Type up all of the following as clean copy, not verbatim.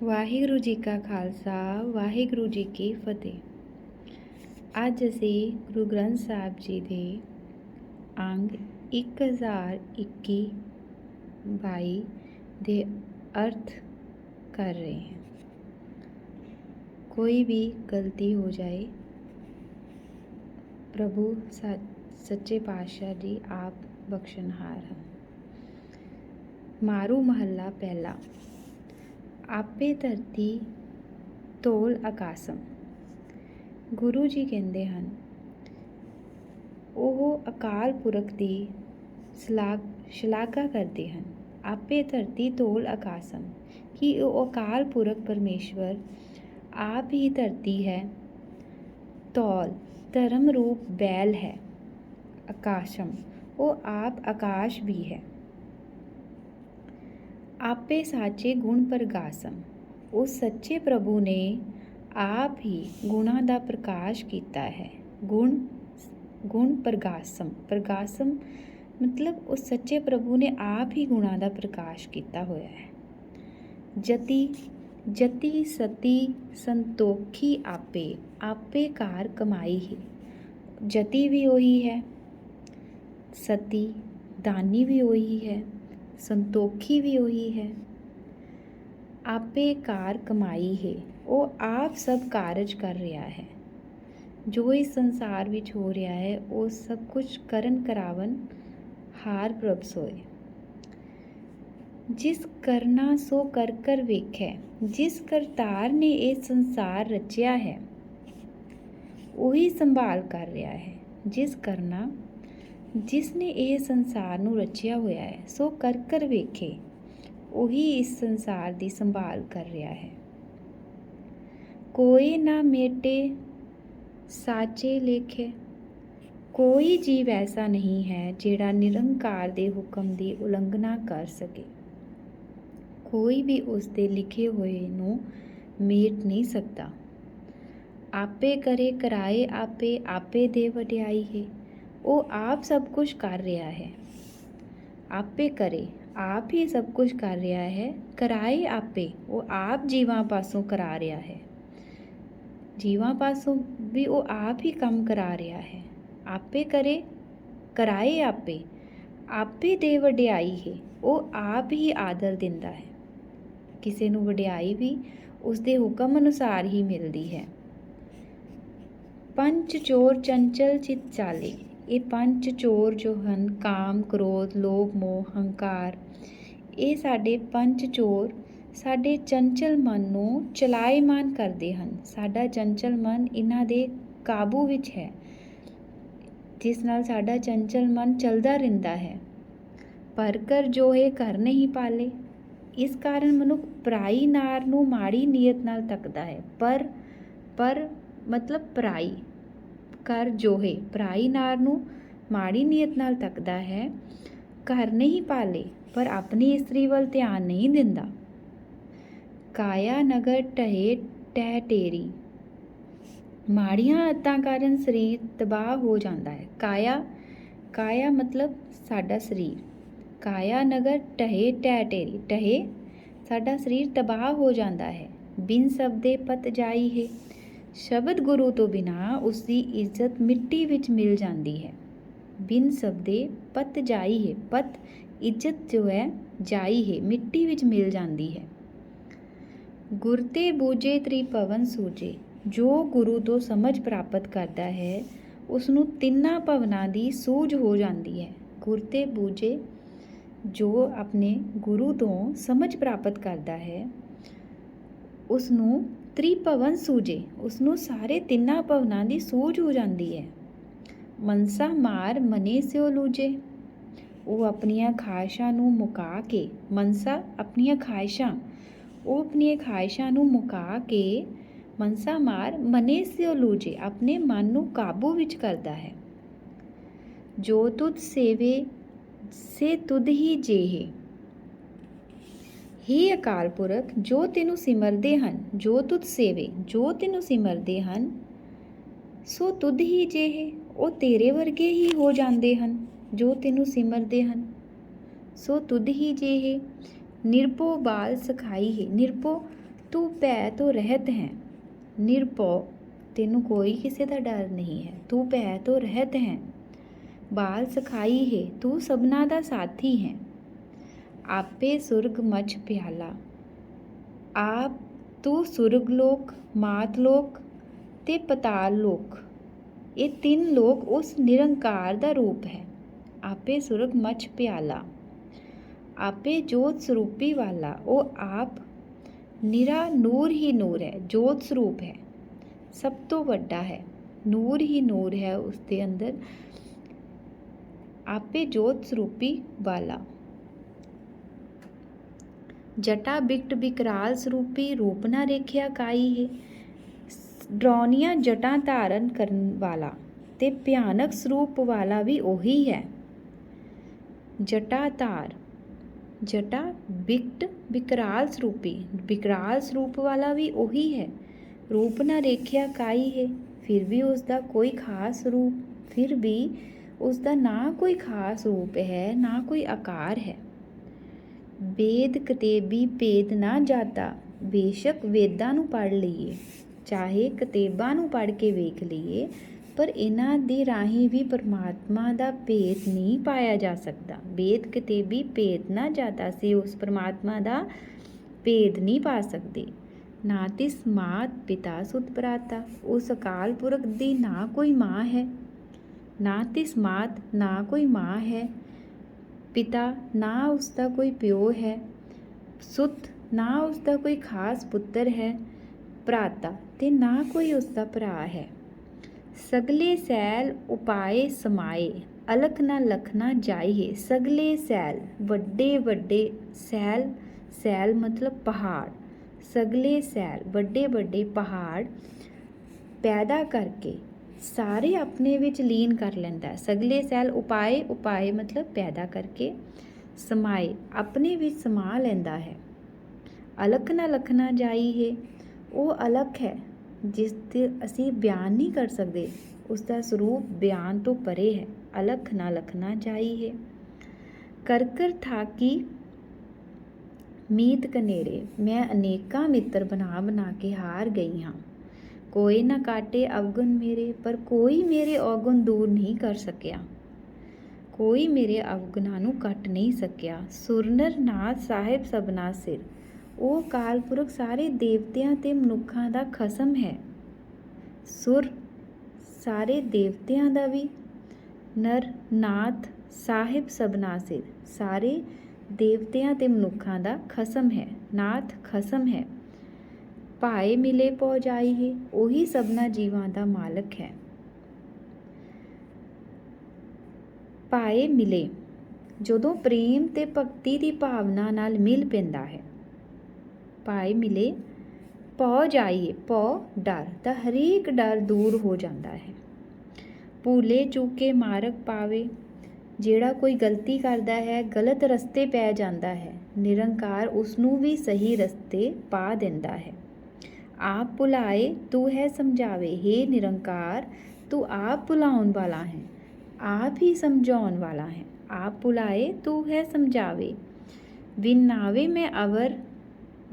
ਵਾਹਿਗੁਰੂ ਜੀ ਕਾ ਖਾਲਸਾ ਵਾਹਿਗੁਰੂ ਜੀ ਕੀ ਫਤਿਹ। ਅੱਜ ਅਸੀਂ ਗੁਰੂ ਗ੍ਰੰਥ ਸਾਹਿਬ ਜੀ ਦੇ ਅੰਗ 1021-22 ਦੇ ਅਰਥ ਕਰ ਰਹੇ ਹਾਂ। ਕੋਈ ਵੀ ਗਲਤੀ ਹੋ ਜਾਏ, ਪ੍ਰਭੂ ਸੱਚੇ ਪਾਤਸ਼ਾਹ ਜੀ ਆਪ ਬਖਸ਼ਣਹਾਰ ਹਨ। ਮਾਰੂ ਮਹੱਲਾ ਪਹਿਲਾ। ਆਪੇ ਧਰਤੀ ਧੌਲ ਆਕਾਸਮ। ਗੁਰੂ ਜੀ ਕਹਿੰਦੇ ਹਨ, ਉਹ ਅਕਾਲ ਪੁਰਖ ਦੀ ਸ਼ਲਾਘਾ ਕਰਦੇ ਹਨ। ਆਪੇ ਧਰਤੀ ਧੌਲ ਆਕਾਸਮ, ਕਿ ਉਹ ਅਕਾਲ ਪੁਰਖ ਪਰਮੇਸ਼ਵਰ ਆਪ ਹੀ ਧਰਤੀ ਹੈ। ਧੌਲ ਧਰਮ ਰੂਪ ਬੈਲ ਹੈ। ਆਕਾਸ਼ਮ, ਉਹ ਆਪ ਆਕਾਸ਼ ਵੀ ਹੈ। ਆਪੇ ਸਾਚੇ ਗੁਣ ਪ੍ਰਗਾਸਮ, ਉਸ ਸੱਚੇ ਪ੍ਰਭੂ ਨੇ ਆਪ ਹੀ ਗੁਣਾਂ ਦਾ ਪ੍ਰਕਾਸ਼ ਕੀਤਾ ਹੈ। ਗੁਣ ਪ੍ਰਗਾਸਮ ਮਤਲਬ ਉਸ ਸੱਚੇ ਪ੍ਰਭੂ ਨੇ ਆਪ ਹੀ ਗੁਣਾਂ ਦਾ ਪ੍ਰਕਾਸ਼ ਕੀਤਾ ਹੋਇਆ ਹੈ। ਜਤੀ ਸਤੀ ਸੰਤੋਖੀ ਆਪੇ ਕਾਰ ਕਮਾਈ ਹੈ। ਜਤੀ ਵੀ ਉਹੀ ਹੈ, ਸਤੀ ਦਾਨੀ ਵੀ ਉਹੀ ਹੈ, ਸੰਤੋਖੀ ਵੀ ਉਹੀ ਹੈ। ਆਪੇ ਕਾਰ ਕਮਾਈ ਹੈ, ਉਹ ਆਪ ਸਭ ਕਾਰਜ ਕਰ ਰਿਹਾ ਹੈ। ਜੋ ਇਸ ਸੰਸਾਰ ਵਿੱਚ ਹੋ ਰਿਹਾ ਹੈ, ਉਹ ਸਭ ਕੁਝ ਕਰਨ ਕਰਾਵਨ ਹਾਰ ਪ੍ਰਭ ਸੋਏ। ਜਿਸ ਕਰਨਾ ਸੋ ਕਰ ਵੇਖੈ, ਜਿਸ ਕਰਤਾਰ ਨੇ ਇਹ ਸੰਸਾਰ ਰਚਿਆ ਹੈ, ਉਹੀ ਸੰਭਾਲ ਕਰ ਰਿਹਾ ਹੈ। ਜਿਸ ਨੇ ਇਹ ਸੰਸਾਰ ਨੂੰ ਰਚਿਆ ਹੋਇਆ ਹੈ, ਸੋ ਕਰ ਵੇਖੇ, ਉਹੀ ਇਸ ਸੰਸਾਰ ਦੀ ਸੰਭਾਲ ਕਰ ਰਿਹਾ ਹੈ। ਕੋਈ ਨਾ ਮੇਟੇ ਸਾਚੇ ਲੇਖੇ, ਕੋਈ ਜੀਵ ਐਸਾ ਨਹੀਂ ਹੈ ਜਿਹੜਾ ਨਿਰੰਕਾਰ ਦੇ ਹੁਕਮ ਦੀ ਉਲੰਘਣਾ ਕਰ ਸਕੇ। ਕੋਈ ਵੀ ਉਸ ਦੇ ਲਿਖੇ ਹੋਏ ਨੂੰ ਮੇਟ ਨਹੀਂ ਸਕਦਾ। ਆਪੇ ਕਰੇ ਕਰਾਏ ਆਪੇ ਦੇ ਵਡਿਆਈ ਹੈ, ਉਹ ਆਪ ਸਭ ਕੁਝ ਕਰ ਰਿਹਾ ਹੈ। ਆਪੇ ਕਰੇ, ਆਪ ਹੀ ਸਭ ਕੁਝ ਕਰ ਰਿਹਾ ਹੈ। ਕਰਾਏ ਆਪੇ, ਉਹ ਆਪ ਜੀਵਾਂ ਪਾਸੋਂ ਕਰਾ ਰਿਹਾ ਹੈ। ਜੀਵਾਂ ਪਾਸੋਂ ਵੀ ਉਹ ਆਪ ਹੀ ਕੰਮ ਕਰਾ ਰਿਹਾ ਹੈ। ਆਪੇ ਕਰੇ ਕਰਾਏ ਆਪੇ ਦੇ ਵਡਿਆਈ ਹੈ, ਉਹ ਆਪ ਹੀ ਆਦਰ ਦਿੰਦਾ ਹੈ। ਕਿਸੇ ਨੂੰ ਵਡਿਆਈ ਵੀ ਉਸ ਦੇ ਹੁਕਮ ਅਨੁਸਾਰ ਹੀ ਮਿਲਦੀ ਹੈ। ਪੰਚ ਚੋਰ ਚੰਚਲ ਚਿਤ ਚਾਲੇ, ਇਹ ਪੰਜ ਚੋਰ ਜੋ ਹਨ, ਕਾਮ, ਕ੍ਰੋਧ, ਲੋਭ, ਮੋਹ, ਹੰਕਾਰ, ਇਹ ਸਾਡੇ ਪੰਜ ਚੋਰ ਸਾਡੇ ਚੰਚਲ ਮਨ ਨੂੰ ਚਲਾਇਮਾਨ ਕਰਦੇ ਹਨ। ਸਾਡਾ ਚੰਚਲ ਮਨ ਇਹਨਾਂ ਦੇ ਕਾਬੂ ਵਿੱਚ ਹੈ, ਜਿਸ ਨਾਲ ਸਾਡਾ ਚੰਚਲ ਮਨ ਚੱਲਦਾ ਰਹਿੰਦਾ ਹੈ। ਪਰ ਕਰ ਜੋ ਹੈ ਘਰ ਨਹੀਂ ਪਾਲੇ, ਇਸ ਕਾਰਨ ਮਨੁੱਖ ਪਰਾਈ ਨਾਰ ਨੂੰ ਮਾੜੀ ਨੀਅਤ ਨਾਲ ਤੱਕਦਾ ਹੈ। ਪਰ ਮਤਲਬ ਪਰਾਈ, ਕਰ ਜੋ ਹੈ ਪਰਾਈ ਨਾਰ ਨੂੰ ਮਾੜੀ ਨੀਅਤ ਨਾਲ ਤੱਕਦਾ ਹੈ। ਘਰ ਨਹੀਂ ਪਾਲੇ, ਪਰ ਆਪਣੀ ਇਸਤਰੀ ਵੱਲ ਧਿਆਨ ਨਹੀਂ ਦਿੰਦਾ। ਕਾਇਆ ਨਗਰ ਢਹੇ ਟਹਿ ਟੇਰੀ, ਮਾੜੀਆਂ ਆਦਤਾਂ ਕਾਰਨ ਸਰੀਰ ਤਬਾਹ ਹੋ ਜਾਂਦਾ ਹੈ। ਕਾਇਆ ਮਤਲਬ ਸਾਡਾ ਸਰੀਰ। ਕਾਇਆ ਨਗਰ ਢਹੇ ਟਹਿ ਟੇਰੀ, ਢਹੇ ਸਾਡਾ ਸਰੀਰ ਤਬਾਹ ਹੋ ਜਾਂਦਾ ਹੈ। ਬਿਨ ਸ਼ਬਦੇ ਪਤ ਜਾਈ ਹੈ, ਸ਼ਬਦ ਗੁਰੂ ਤੋਂ ਬਿਨਾਂ ਉਸ ਦੀ ਇੱਜ਼ਤ ਮਿੱਟੀ ਵਿੱਚ ਮਿਲ ਜਾਂਦੀ ਹੈ। ਬਿਨ ਸ਼ਬਦੇ ਪਤ ਜਾਈ ਹੈ, ਪਤ ਇੱਜ਼ਤ ਜੋ ਹੈ, ਜਾਈ ਹੈ ਮਿੱਟੀ ਵਿੱਚ ਮਿਲ ਜਾਂਦੀ ਹੈ। ਗੁਰ ਤੇ ਬੂਝੇ ਤ੍ਰਿਭਵਨ ਸੂਝੇ, ਜੋ ਗੁਰੂ ਤੋਂ ਸਮਝ ਪ੍ਰਾਪਤ ਕਰਦਾ ਹੈ, ਉਸ ਨੂੰ ਤਿੰਨਾਂ ਭਵਨਾਂ ਦੀ ਸੂਝ ਹੋ ਜਾਂਦੀ ਹੈ। ਗੁਰ ਤੇ ਬੂਝੇ, ਜੋ ਆਪਣੇ ਗੁਰੂ ਤੋਂ ਸਮਝ ਪ੍ਰਾਪਤ ਕਰਦਾ ਹੈ, ਉਸ ਨੂੰ ਤ੍ਰਿਭਵਨ ਸੂਝੇ, ਉਸ ਨੂੰ ਸਾਰੇ ਤਿੰਨਾਂ ਭਵਨਾਂ ਦੀ ਸੂਝ ਹੋ ਜਾਂਦੀ ਹੈ। ਮਨਸਾ ਮਾਰ ਮਨੇ ਸਿਓ ਲੂਝੇ, ਉਹ ਆਪਣੀਆਂ ਖਾਹਿਸ਼ਾਂ ਨੂੰ ਮੁਕਾ ਕੇ, ਮਨਸਾ ਆਪਣੀਆਂ ਖਾਹਿਸ਼ਾਂ, ਉਹ ਆਪਣੀਆਂ ਖਾਹਿਸ਼ਾਂ ਨੂੰ ਮੁਕਾ ਕੇ, ਮਨਸਾ ਮਾਰ ਮਨੇ ਸਿਓ ਲੂਝੇ, ਆਪਣੇ ਮਨ ਨੂੰ ਕਾਬੂ ਵਿੱਚ ਕਰਦਾ ਹੈ। ਜੋ ਤੁਧ ਸੇਵੇ ਸੇ ਤੁਧ ਹੀ ਜੇਹੇ, ਹੇ ਅਕਾਲ ਪੁਰਖ, ਜੋ ਤੈਨੂੰ ਸਿਮਰਦੇ ਹਨ, ਜੋ ਤੁਧ ਸੇਵੇ, ਜੋ ਤੈਨੂੰ ਸਿਮਰਦੇ ਹਨ, ਸੋ ਤੁਧ ਹੀ ਜੇਹੇ, ਉਹ ਤੇਰੇ ਵਰਗੇ ਹੀ ਹੋ ਜਾਂਦੇ ਹਨ। ਜੋ ਤੈਨੂੰ ਸਿਮਰਦੇ ਹਨ, ਸੋ ਤੁਧ ਹੀ ਜੇਹੇ। ਨਿਰਭਉ ਬਾਲ ਸਖਾਈ ਹੈ, ਨਿਰਭਉ ਤੂੰ ਭੈ ਤੋਂ ਰਹਿਤ ਹੈ, ਨਿਰਭਉ ਤੈਨੂੰ ਕੋਈ ਕਿਸੇ ਦਾ ਡਰ ਨਹੀਂ ਹੈ। ਤੂੰ ਭੈ ਤੋਂ ਰਹਿਤ ਹੈ, ਬਾਲ ਸਖਾਈ ਹੈ, ਤੂੰ ਸਭਨਾ ਦਾ ਸਾਥੀ ਹੈ। ਆਪੇ ਸੁਰਗ ਮਛ ਪਿਆਲਾ, ਆਪ ਤੂੰ ਸੁਰਗ ਲੋਕ, ਮਾਤ ਲੋਕ ਤੇ ਪਤਾਲ ਲੋਕ, ਇਹ ਤਿੰਨ ਲੋਕ ਉਸ ਨਿਰੰਕਾਰ ਦਾ ਰੂਪ ਹੈ। ਆਪੇ ਸੁਰਗ ਮਛ ਪਿਆਲਾ, ਆਪੇ ਜੋਤ ਸਰੂਪੀ ਵਾਲਾ, ਉਹ ਆਪ ਨਿਰਾ ਨੂਰ ਹੀ ਨੂਰ ਹੈ, ਜੋਤ ਸਰੂਪ ਹੈ, ਸਭ ਤੋਂ ਵੱਡਾ ਹੈ, ਨੂਰ ਹੀ ਨੂਰ ਹੈ ਉਸ ਦੇ ਅੰਦਰ। ਆਪੇ ਜੋਤ ਸਰੂਪੀ ਵਾਲਾ। ਜਟਾ ਬਿਕਟ ਬਿਕਰਾਲ ਸਰੂਪੀ, ਰੂਪ ਨਾ ਰੇਖਿਆ ਕਾਈ ਹੈ। ਡਰਾਉਣੀਆਂ ਜਟਾਂ ਧਾਰਨ ਕਰਨ ਵਾਲਾ ਤੇ ਭਿਆਨਕ ਸਰੂਪ ਵਾਲਾ ਵੀ ਉਹੀ ਹੈ। ਜਟਾਧਾਰ, ਜਟਾ ਬਿਕਟ ਬਿਕਰਾਲ ਸਰੂਪੀ, ਬਿਕਰਾਲ ਸਰੂਪ ਵਾਲਾ ਵੀ ਉਹੀ ਹੈ। ਰੂਪ ਨਾ ਰੇਖਿਆ ਕਾਈ ਹੈ, ਫਿਰ ਵੀ ਉਸ ਦਾ ਕੋਈ ਖਾਸ ਰੂਪ, ਫਿਰ ਵੀ ਉਸ ਦਾ ਨਾ ਕੋਈ ਖਾਸ ਰੂਪ ਹੈ, ਨਾ ਕੋਈ ਆਕਾਰ ਹੈ। ਵੇਦ ਕਤੇਬੀ ਭੇਦ ਨਾ ਜਾਤਾ, ਬੇਸ਼ੱਕ ਵੇਦਾਂ ਨੂੰ ਪੜ੍ਹ ਲਈਏ, ਚਾਹੇ ਕਿਤਾਬਾਂ ਨੂੰ ਪੜ੍ਹ ਕੇ ਵੇਖ ਲਈਏ, ਪਰ ਇਹਨਾਂ ਦੇ ਰਾਹੀਂ ਵੀ ਪਰਮਾਤਮਾ ਦਾ ਭੇਦ ਨਹੀਂ ਪਾਇਆ ਜਾ ਸਕਦਾ। ਵੇਦ ਕਿਤਾਬੀ ਭੇਦ ਨਾ ਜਾਤਾ, ਸੀ ਉਸ ਪਰਮਾਤਮਾ ਦਾ ਭੇਦ ਨਹੀਂ ਪਾ ਸਕਦੇ। ਨਾ ਤਿਸ ਮਾਤ ਪਿਤਾ ਸੁਤ ਭਰਾਤਾ, ਉਸ ਅਕਾਲ ਪੁਰਖ ਦੀ ਨਾ ਕੋਈ ਮਾਂ ਹੈ। ਨਾ ਤਿਸ ਮਾਤ, ਨਾ ਕੋਈ ਮਾਂ ਹੈ। ਪਿਤਾ, ਨਾ ਉਸ ਦਾ ਕੋਈ ਪਿਓ ਹੈ। ਸੁਤ, ਨਾ ਉਸ ਦਾ ਕੋਈ ਖਾਸ ਪੁੱਤਰ ਹੈ। ਭਰਾਤਾ, ਤੇ ਨਾ ਕੋਈ ਉਸ ਦਾ ਭਰਾ ਹੈ। ਸਗਲੇ ਸੈਲ ਉਪਾਏ ਸਮਾਏ, ਅਲਖ ਨਾ ਲਖਣਾ ਜਾਈਏ। ਸਗਲੇ ਸੈਲ, ਵੱਡੇ ਵੱਡੇ ਸੈਲ, ਸੈਲ ਮਤਲਬ ਪਹਾੜ। ਸਗਲੇ ਸੈਲ, ਵੱਡੇ ਵੱਡੇ ਪਹਾੜ ਪੈਦਾ ਕਰਕੇ ਸਾਰੇ ਆਪਣੇ ਵਿੱਚ ਲੀਨ ਕਰ ਲੈਂਦਾ। ਸਗਲੇ ਸੈਲ ਉਪਾਏ, ਉਪਾਏ ਮਤਲਬ ਪੈਦਾ ਕਰਕੇ, ਸਮਾਏ ਆਪਣੇ ਵਿੱਚ ਸਮਾ ਲੈਂਦਾ ਹੈ। ਅਲਖ ਨਾ ਲਖਣਾ ਜਾਈਏ, ਉਹ ਅਲਖ ਹੈ ਜਿਸ ਤੇ ਅਸੀਂ ਬਿਆਨ ਨਹੀਂ ਕਰ ਸਕਦੇ, ਉਸ ਦਾ ਸਰੂਪ ਬਿਆਨ ਤੋਂ ਪਰੇ ਹੈ। ਅਲਖ ਨਾ ਲਖਣਾ ਜਾਈਏ। ਕਰ ਕਰ ਥਾਕੀ ਮੀਤ ਕਨੇਰੇ, ਮੈਂ ਅਨੇਕਾਂ ਮਿੱਤਰ ਬਣਾ ਬਣਾ ਕੇ ਹਾਰ ਗਈ ਹਾਂ। ਕੋਈ ਨਾ ਕਾਟੇ ਅਵਗੁਣ ਮੇਰੇ, ਪਰ ਕੋਈ ਮੇਰੇ ਔਗੁਣ ਦੂਰ ਨਹੀਂ ਕਰ ਸਕਿਆ। ਕੋਈ ਮੇਰੇ ਅਵਗੁਣਾਂ ਨੂੰ ਕੱਟ ਨਹੀਂ ਸਕਿਆ। ਸੁਰਨਰ ਨਾਥ ਸਾਹਿਬ ਸਭਨਾ ਸਿਰ, ਉਹ ਅਕਾਲ ਪੁਰਖ ਸਾਰੇ ਦੇਵਤਿਆਂ ਤੇ ਮਨੁੱਖਾਂ ਦਾ ਖਸਮ ਹੈ। ਸੁਰ, ਸਾਰੇ ਦੇਵਤਿਆਂ ਦਾ ਵੀ, ਨਰ, ਨਾਥ, ਸਾਹਿਬ ਸਭਨਾ ਸਿਰ, ਸਾਰੇ ਦੇਵਤਿਆਂ ਤੇ ਮਨੁੱਖਾਂ ਦਾ ਖਸਮ ਹੈ। ਨਾਥ ਖਸਮ ਹੈ। ਭਾਏ ਮਿਲੇ ਪਹੁ ਜਾਈਏ, ਉਹੀ ਸਭਨਾ ਜੀਵਾਂ ਦਾ ਮਾਲਕ ਹੈ। ਭਾਏ ਮਿਲੇ, ਜਦੋਂ ਪ੍ਰੇਮ ਤੇ ਭਗਤੀ ਦੀ ਭਾਵਨਾ ਨਾਲ ਮਿਲ ਪੈਂਦਾ ਹੈ। ਭਾਏ ਮਿਲੇ ਪਹੁ ਜਾਈਏ, ਪਹੁ ਡਰ, ਤਾਂ ਹਰੇਕ ਡਰ ਦੂਰ ਹੋ ਜਾਂਦਾ ਹੈ। ਭੂਲੇ ਚੂਕੇ ਮਾਰਗ ਪਾਵੇ, ਜਿਹੜਾ ਕੋਈ ਗਲਤੀ ਕਰਦਾ ਹੈ, ਗਲਤ ਰਸਤੇ ਪੈ ਜਾਂਦਾ ਹੈ, ਨਿਰੰਕਾਰ ਉਸ ਨੂੰ ਵੀ ਸਹੀ ਰਸਤੇ ਪਾ ਦਿੰਦਾ ਹੈ। ਆਪ ਭੁਲਾਏ ਤੂੰ ਹੈ ਸਮਝਾਵੇ, ਹੇ ਨਿਰੰਕਾਰ ਤੂੰ ਆਪ ਭੁਲਾਉਣ ਵਾਲਾ ਹੈ, ਆਪ ਹੀ ਸਮਝਾਉਣ ਵਾਲਾ ਹੈ। ਆਪ ਭੁਲਾਏ ਤੂੰ ਹੈ ਸਮਝਾਵੇ। ਬਿਨ ਨਾਵੇ ਮੈਂ ਅਵਰ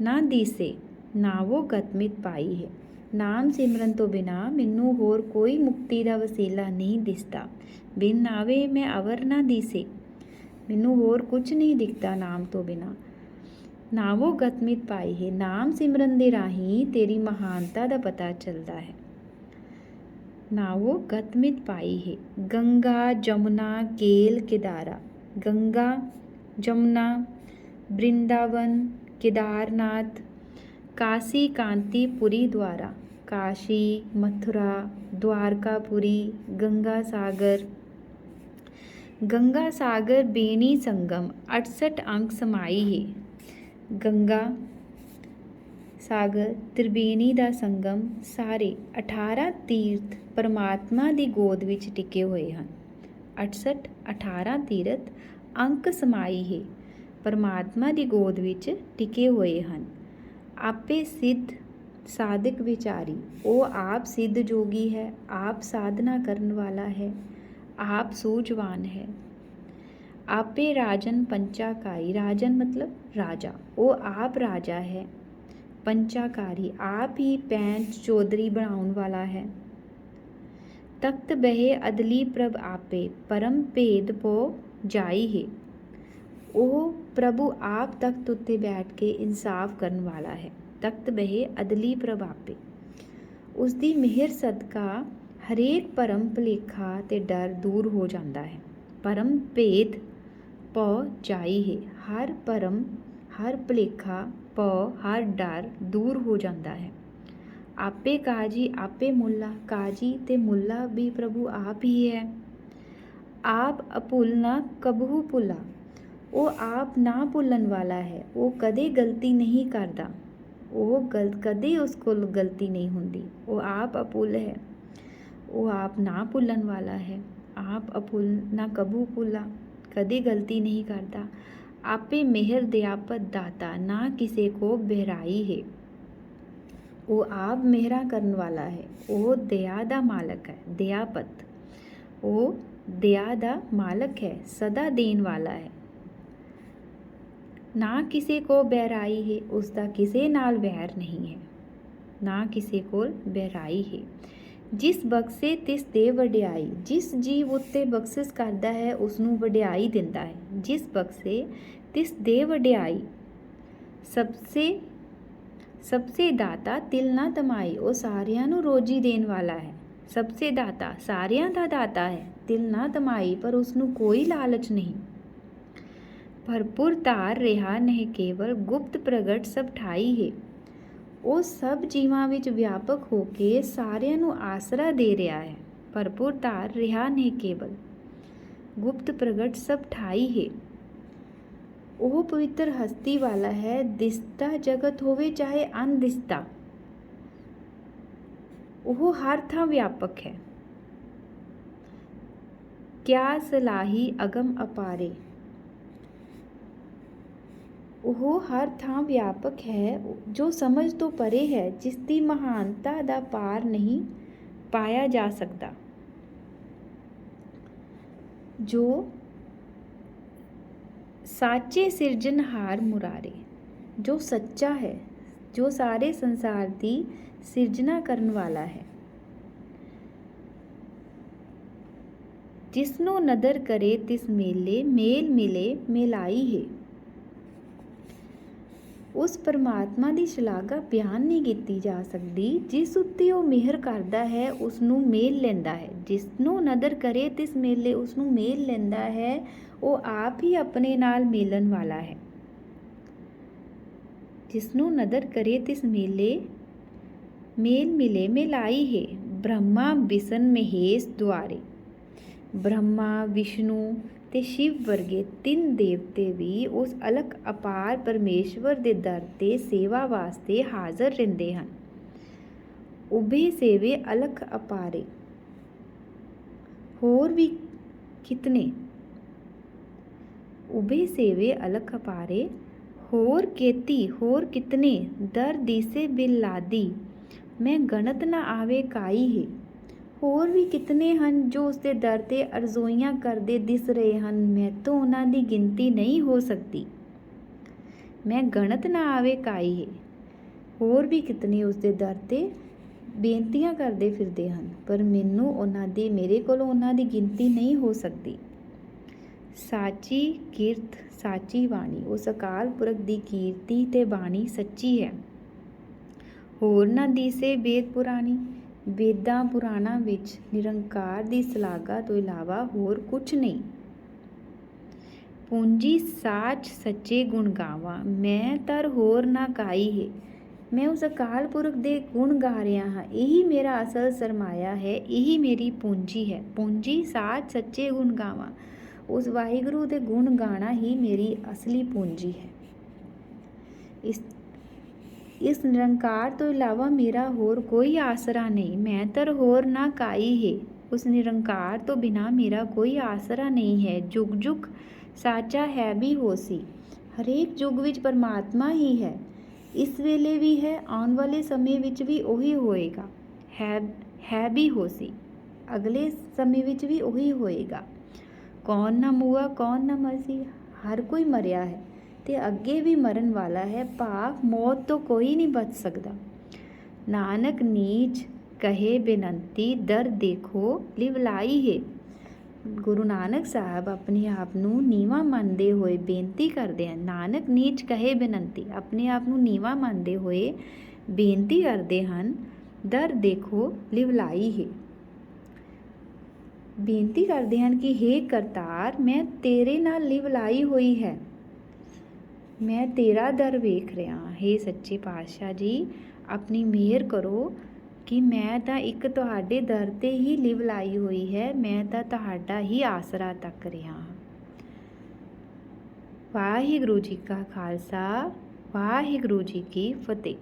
ਨਾ ਦੀਸੇ, ਨਾਵੋ ਗਤਮਿਤ ਪਾਈ ਹੈ। ਨਾਮ ਸਿਮਰਨ ਤੋਂ ਬਿਨਾ ਮੈਨੂੰ ਹੋਰ ਕੋਈ ਮੁਕਤੀ ਦਾ ਵਸੀਲਾ ਨਹੀਂ ਦਿਸਦਾ। ਬਿਨ ਨਾਵੇ ਮੈਂ ਅਵਰ ਨਾ ਦੀਸੇ, ਮੈਨੂੰ ਹੋਰ ਕੁਝ ਨਹੀਂ ਦਿਖਦਾ ਨਾਮ ਤੋਂ ਬਿਨਾ। ਨਾਵੋ ਗਤਮਿਤ ਪਾਈ ਹੈ, ਨਾਮ ਸਿਮਰਨ ਦੇ ਰਾਹੀਂ ਤੇਰੀ ਮਹਾਨਤਾ ਦਾ ਪਤਾ ਚੱਲਦਾ ਹੈ। ਨਾਵੋ ਗਤਮਿਤ ਪਾਈ ਹੈ। ਗੰਗਾ ਜਮੁਨਾ ਕੇਲ ਕੇਦਾਰਾ, ਗੰਗਾ ਜਮੁਨਾ ਬ੍ਰਿੰਦਾਵਨ ਕੇਦਾਰਨਾਥ ਕਾਸ਼ੀ ਕਾਂਤੀਪੁਰੀ ਦੁਆਰਾ, ਕਾਸ਼ੀ ਮਥੁਰਾ ਦੁਆਰਕਾਪੁਰੀ ਗੰਗਾ ਸਾਗਰ। ਗੰਗਾ ਸਾਗਰ ਬੇਣੀ ਸੰਗਮ 68 ਅੰਕ ਸਮਾਈ ਹੈ। ਗੰਗਾ ਸਾਗਰ ਤ੍ਰਿਵੇਣੀ ਦਾ ਸੰਗਮ, ਸਾਰੇ 18 ਤੀਰਥ ਪਰਮਾਤਮਾ ਦੀ ਗੋਦ ਵਿੱਚ ਟਿਕੇ ਹੋਏ ਹਨ। 18 ਤੀਰਥ ਅੰਕ ਸਮਾਈ ਹੈ, ਪਰਮਾਤਮਾ ਦੀ ਗੋਦ ਵਿੱਚ ਟਿਕੇ ਹੋਏ ਹਨ। ਆਪੇ ਸਿੱਧ ਸਾਧਕ ਵਿਚਾਰੀ, ਉਹ ਆਪ ਸਿੱਧ ਜੋਗੀ ਹੈ, ਆਪ ਸਾਧਨਾ ਕਰਨ ਵਾਲਾ ਹੈ, ਆਪ ਸੂਝਵਾਨ ਹੈ। ਆਪੇ ਰਾਜਨ ਪੰਚਾਕਾਈ, ਰਾਜਨ ਮਤਲਬ ਰਾਜਾ, ਉਹ ਆਪ ਰਾਜਾ ਹੈ। ਪੰਚਾਕਾਰੀ, ਆਪ ਹੀ ਪੈਂਚ ਚੌਧਰੀ ਬਣਾਉਣ ਵਾਲਾ ਹੈ। ਤਖਤ ਬਹਿ ਅਦਲੀ ਪ੍ਰਭ ਆਪੇ, ਪਰਮ ਭੇਦ ਪੋ ਜਾਈ ਹੈ। ਉਹ ਪ੍ਰਭੂ ਆਪ ਤਖਤ ਉੱਤੇ ਬੈਠ ਕੇ ਇਨਸਾਫ ਕਰਨ ਵਾਲਾ ਹੈ। ਤਖਤ ਬਹਿ ਅਦਲੀ ਪ੍ਰਭ ਆਪੇ, ਉਸ ਦੀ ਮਿਹਰ ਸਦਕਾ ਹਰੇਕ ਭਰਮ ਭੁਲੇਖਾ ਤੇ ਡਰ ਦੂਰ ਹੋ ਜਾਂਦਾ ਹੈ। ਪਰਮ ਭੇਦ ਪਉ ਜਾਈ ਹੈ, ਹਰ ਭਰਮ ਹਰ ਭੁਲੇਖਾ ਪਉ ਹਰ ਡਰ ਦੂਰ ਹੋ ਜਾਂਦਾ ਹੈ। ਆਪੇ ਕਾਜੀ ਆਪੇ ਮੁੱਲਾ, ਕਾਜੀ ਤੇ ਮੁੱਲਾ ਵੀ ਪ੍ਰਭੂ ਆਪ ਹੀ ਹੈ। ਆਪ ਅਭੁੱਲ ਨਾ ਕਬਹੂ ਭੁੱਲਾ, ਉਹ ਆਪ ਨਾ ਭੁੱਲਣ ਵਾਲਾ ਹੈ। ਉਹ ਕਦੇ ਗਲਤੀ ਨਹੀਂ ਕਰਦਾ, ਕਦੇ ਉਸ ਕੋਲ ਗਲਤੀ ਨਹੀਂ ਹੁੰਦੀ। ਉਹ ਆਪ ਅਭੁੱਲ ਹੈ, ਉਹ ਆਪ ਨਾ ਭੁੱਲਣ ਵਾਲਾ ਹੈ। ਆਪ ਅਭੁੱਲ ਨਾ ਕਬਹੂ ਭੁੱਲਾ, ਕਦੇ ਗਲਤੀ ਨਹੀਂ ਕਰਦਾ। ਆਪੇ ਮਿਹਰ ਦਿਆਪਤ ਦਾਤਾ, ਨਾ ਕਿਸੇ ਕੋ ਬਹਿਰਾਈ ਹੈ। ਉਹ ਆਪ ਮਿਹਰਾਂ ਕਰਨ ਵਾਲਾ ਹੈ। ਉਹ ਦਇਆ ਦਾ ਮਾਲਕ ਹੈ। ਦਿਆਪਤ, ਉਹ ਦਇਆ ਦਾ ਮਾਲਕ ਹੈ, ਸਦਾ ਦੇਣ ਵਾਲਾ ਹੈ। ਨਾ ਕਿਸੇ ਕੋ ਬਹਿਰਾਈ ਹੈ, ਉਸ ਦਾ ਕਿਸੇ ਨਾਲ ਵੈਰ ਨਹੀਂ ਹੈ। ਨਾ ਕਿਸੇ ਕੋਲ ਬਹਿਰਾਈ ਹੈ। ਜਿਸ ਬਖਸ਼ੇ ਤਿਸ ਦੇ ਵਡਿਆਈ, ਜਿਸ ਜੀਵ ਉੱਤੇ ਬਖਸ਼ਿਸ਼ ਕਰਦਾ ਹੈ ਉਸ ਨੂੰ ਵਡਿਆਈ ਦਿੰਦਾ ਹੈ। ਜਿਸ ਬਖਸ਼ੇ ਤਿਸ ਦੇ ਵਡਿਆਈ, ਸਬਸੇ ਦਾਤਾ ਤਿਲ ਨਾ ਤਮਾਈ, ਉਹ ਸਾਰਿਆਂ ਨੂੰ ਰੋਜੀ ਦੇਣ ਵਾਲਾ ਹੈ। ਸਬਸੇ ਦਾਤਾ, ਸਾਰਿਆਂ ਦਾ ਦਾਤਾ ਹੈ। ਤਿਲ ਨਾ ਤਮਾਈ, ਪਰ ਉਸ ਨੂੰ ਕੋਈ ਲਾਲਚ ਨਹੀਂ। ਭਰਪੂਰ ਧਾਰ ਰਿਹਾ ਨਹੀਂ ਕੇਵਲ, ਗੁਪਤ ਪ੍ਰਗਟ ਸਭ ਠਾਈ ਹੈ। ਉਹ ਸਭ ਜੀਵਾਂ ਵਿੱਚ ਵਿਆਪਕ ਹੋ ਕੇ ਸਾਰਿਆਂ ਨੂੰ ਆਸਰਾ ਦੇ ਰਿਹਾ ਹੈ। ਭਰਪੂਰ ਧਾਰ ਰਿਹਾ ਨਹੀਂ ਕੇਵਲ, ਗੁਪਤ ਪ੍ਰਗਟ ਸਭ ਠਾਈ ਹੈ। ਉਹ ਪਵਿੱਤਰ ਹਸਤੀ ਵਾਲਾ ਹੈ। ਦਿਸਦਾ ਜਗਤ ਹੋਵੇ ਚਾਹੇ ਅਣਦਿਸਦਾ, ਉਹ ਹਰ ਥਾਂ ਵਿਆਪਕ ਹੈ। ਕਿਆ ਸਲਾਹੀ ਅਗਮ ਅਪਾਰੇ, ਉਹ ਹਰ ਥਾਂ ਵਿਆਪਕ ਹੈ, ਜੋ ਸਮਝ ਤੋਂ ਪਰੇ ਹੈ, ਜਿਸ ਦੀ ਮਹਾਨਤਾ ਦਾ ਪਾਰ ਨਹੀਂ ਪਾਇਆ ਜਾ ਸਕਦਾ। ਜੋ ਸਾਚੇ ਸਿਰਜਣਹਾਰ ਮੁਰਾਰੇ, ਜੋ ਸੱਚਾ ਹੈ, ਜੋ ਸਾਰੇ ਸੰਸਾਰ ਦੀ ਸਿਰਜਣਾ ਕਰਨ ਵਾਲਾ ਹੈ। ਜਿਸਨੂੰ ਨਦਰ ਕਰੇ ਤਿਸ ਮੇਲੇ, ਮੇਲ ਮਿਲੇ ਮੇਲਾਈ ਹੈ। ਉਸ ਪਰਮਾਤਮਾ ਦੀ ਸ਼ਲਾਘਾ ਬਿਆਨ ਨਹੀਂ ਕੀਤੀ ਜਾ ਸਕਦੀ। ਜਿਸ ਉੱਤੇ ਉਹ ਮਿਹਰ ਕਰਦਾ ਹੈ ਉਸ ਨੂੰ ਮੇਲ ਲੈਂਦਾ ਹੈ। ਜਿਸ ਨੂੰ ਨਦਰ ਕਰੇ ਤਿਸ ਮੇਲੇ, ਉਸ ਨੂੰ ਮੇਲ ਲੈਂਦਾ ਹੈ। ਉਹ ਆਪ ਹੀ ਆਪਣੇ ਨਾਲ ਮੇਲਣ ਵਾਲਾ ਹੈ। ਜਿਸ ਨੂੰ ਨਦਰ ਕਰੇ ਤਿਸ ਮੇਲੇ, ਮੇਲ ਮਿਲੇ ਮੇਲਾਈ ਹੈ। ਬ੍ਰਹਮਾ ਬਿਸ਼ਨ ਮਹੇਸ਼ ਦੁਆਰੇ, ਬ੍ਰਹਮਾ ਵਿਸ਼ਨੂੰ ਤੇ ਸ਼ਿਵ ਵਰਗੇ ਤਿੰਨ ਦੇਵਤੇ ਵੀ ਉਸ ਅਲਖ ਅਪਾਰ ਪਰਮੇਸ਼ਵਰ ਦੇ ਦਰ ਤੇ ਸੇਵਾ ਵਾਸਤੇ ਹਾਜ਼ਰ ਰਹਿੰਦੇ ਹਨ। ਉਭੇ ਸੇਵੇ ਅਲਖ ਅਪਾਰੇ, ਹੋਰ ਵੀ ਕਿਤਨੇ, ਉਭੇ ਸੇਵੇ ਅਲਖ ਅਪਾਰੇ, ਹੋਰ ਕੇਤੀ ਹੋਰ ਕਿਤਨੇ, ਦਰ ਦੀਸੇ ਬਿਲਾਦੀ, ਮੈਂ ਗਣਤ ਨਾ ਆਵੇ ਕਾਈ ਹੈ। ਹੋਰ ਵੀ ਕਿਤਨੇ ਹਨ ਜੋ ਉਸ ਦੇ ਦਰ ਤੇ ਅਰਜ਼ੋਈਆਂ ਕਰਦੇ ਦਿਸ ਰਹੇ ਹਨ। ਮੈਥੋਂ ਉਹਨਾਂ ਦੀ ਗਿਣਤੀ ਨਹੀਂ ਹੋ ਸਕਦੀ। ਮੈਂ ਗਣਤ ਨਾ ਆਵੇ ਕਾਈ ਹੈ। ਹੋਰ ਵੀ ਕਿਤਨੇ ਉਸ ਦੇ ਦਰ ਤੇ ਬੇਨਤੀਆਂ ਕਰਦੇ ਫਿਰਦੇ ਹਨ, ਪਰ ਮੇਰੇ ਕੋਲੋਂ ਉਹਨਾਂ ਦੀ ਗਿਣਤੀ ਨਹੀਂ ਹੋ ਸਕਦੀ। ਸਾਚੀ ਕੀਰਤ ਸਾਚੀ ਬਾਣੀ, ਉਸ ਅਕਾਲ ਪੁਰਖ ਦੀ ਕੀਰਤੀ ਤੇ ਬਾਣੀ ਸੱਚੀ ਹੈ। ਹੋਰ ਨਾ ਦੀਸੇ ਵੇਦ ਪੁਰਾਣੀ, ਵੇਦਾਂ ਪੁਰਾਣਾਂ ਵਿੱਚ ਨਿਰੰਕਾਰ ਦੀ ਸ਼ਲਾਘਾ ਤੋਂ ਇਲਾਵਾ ਹੋਰ ਕੁਛ ਨਹੀਂ। ਪੂੰਜੀ ਸਾਚ ਸੱਚੇ ਗੁਣ ਗਾਵਾਂ, ਮੈਂ ਤਰ ਹੋਰ ਨਾ ਕਾਈ ਹੈ। ਮੈਂ ਉਸ ਅਕਾਲ ਪੁਰਖ ਦੇ ਗੁਣ ਗਾ ਰਿਹਾ ਹਾਂ। ਇਹੀ ਮੇਰਾ ਅਸਲ ਸਰਮਾਇਆ ਹੈ, ਇਹੀ ਮੇਰੀ ਪੂੰਜੀ ਹੈ। ਪੂੰਜੀ ਸਾਚ ਸੱਚੇ ਗੁਣ ਗਾਵਾਂ, ਉਸ ਵਾਹਿਗੁਰੂ ਦੇ ਗੁਣ ਗਾਣਾ ਹੀ ਮੇਰੀ ਅਸਲੀ ਪੂੰਜੀ ਹੈ। ਇਸ ਨਿਰੰਕਾਰ ਤੋਂ ਇਲਾਵਾ ਮੇਰਾ ਹੋਰ ਕੋਈ ਆਸਰਾ ਨਹੀਂ। ਮੈਂ ਤਰ ਹੋਰ ਨਾ ਕਾਈ ਹੈ। ਉਸ ਨਿਰੰਕਾਰ ਤੋਂ ਬਿਨਾਂ ਮੇਰਾ ਕੋਈ ਆਸਰਾ ਨਹੀਂ ਹੈ। ਜੁਗ ਜੁਗ ਸਾਚਾ ਹੈ ਵੀ ਹੋਸੀ, ਹਰੇਕ ਯੁੱਗ ਵਿੱਚ ਪਰਮਾਤਮਾ ਹੀ ਹੈ। ਇਸ ਵੇਲੇ ਵੀ ਹੈ, ਆਉਣ ਵਾਲੇ ਸਮੇਂ ਵਿੱਚ ਵੀ ਉਹੀ ਹੋਏਗਾ। ਹੈ ਵੀ ਹੋਸੀ, ਅਗਲੇ ਸਮੇਂ ਵਿੱਚ ਵੀ ਉਹੀ ਹੋਏਗਾ। ਕੌਣ ਨਾ ਮੂਆ ਕੌਣ ਨਾ ਮਰਸੀ, ਹਰ ਕੋਈ ਮਰਿਆ ਹੈ ਤੇ ਅੱਗੇ ਵੀ ਮਰਨ ਵਾਲਾ ਹੈ, ਭਾਵ ਮੌਤ ਤੋਂ ਕੋਈ ਨਹੀਂ ਬਚ ਸਕਦਾ। ਨਾਨਕ ਨੀਚ ਕਹੇ ਬੇਨੰਤੀ, ਦਰ ਦੇਖੋ ਲਿਵਲਾਈ ਹੈ। ਗੁਰੂ ਨਾਨਕ ਸਾਹਿਬ ਆਪਣੇ ਆਪ ਨੂੰ ਨੀਵਾਂ ਮੰਨਦੇ ਹੋਏ ਬੇਨਤੀ ਕਰਦੇ ਹਨ। ਨਾਨਕ ਨੀਚ ਕਹੇ ਬੇਨੰਤੀ, ਆਪਣੇ ਆਪ ਨੂੰ ਨੀਵਾਂ ਮੰਨਦੇ ਹੋਏ ਬੇਨਤੀ ਕਰਦੇ ਹਨ, ਦਰ ਦੇਖੋ ਲਿਵਲਾਈ ਹੈ। ਬੇਨਤੀ ਕਰਦੇ ਹਨ ਕਿ ਹੇ ਕਰਤਾਰ, ਮੈਂ ਤੇਰੇ ਨਾਲ ਲਿਵਲਾਈ ਹੋਈ ਹੈ, ਮੈਂ ਤੇਰਾ ਦਰ ਵੇਖ ਰਿਹਾ ਹਾਂ। ਹੇ ਸੱਚੇ ਪਾਤਸ਼ਾਹ ਜੀ, ਆਪਣੀ ਮਿਹਰ ਕਰੋ ਕਿ ਮੈਂ ਤਾਂ ਇੱਕ ਤੁਹਾਡੇ ਦਰ 'ਤੇ ਹੀ ਲਿਵਲਾਈ ਹੋਈ ਹੈ, ਮੈਂ ਤਾਂ ਤੁਹਾਡਾ ਹੀ ਆਸਰਾ ਤੱਕ ਰਿਹਾ ਹਾਂ। ਵਾਹਿਗੁਰੂ ਜੀ ਕਾ ਖਾਲਸਾ, ਵਾਹਿਗੁਰੂ ਜੀ ਕੀ ਫਤਿਹ।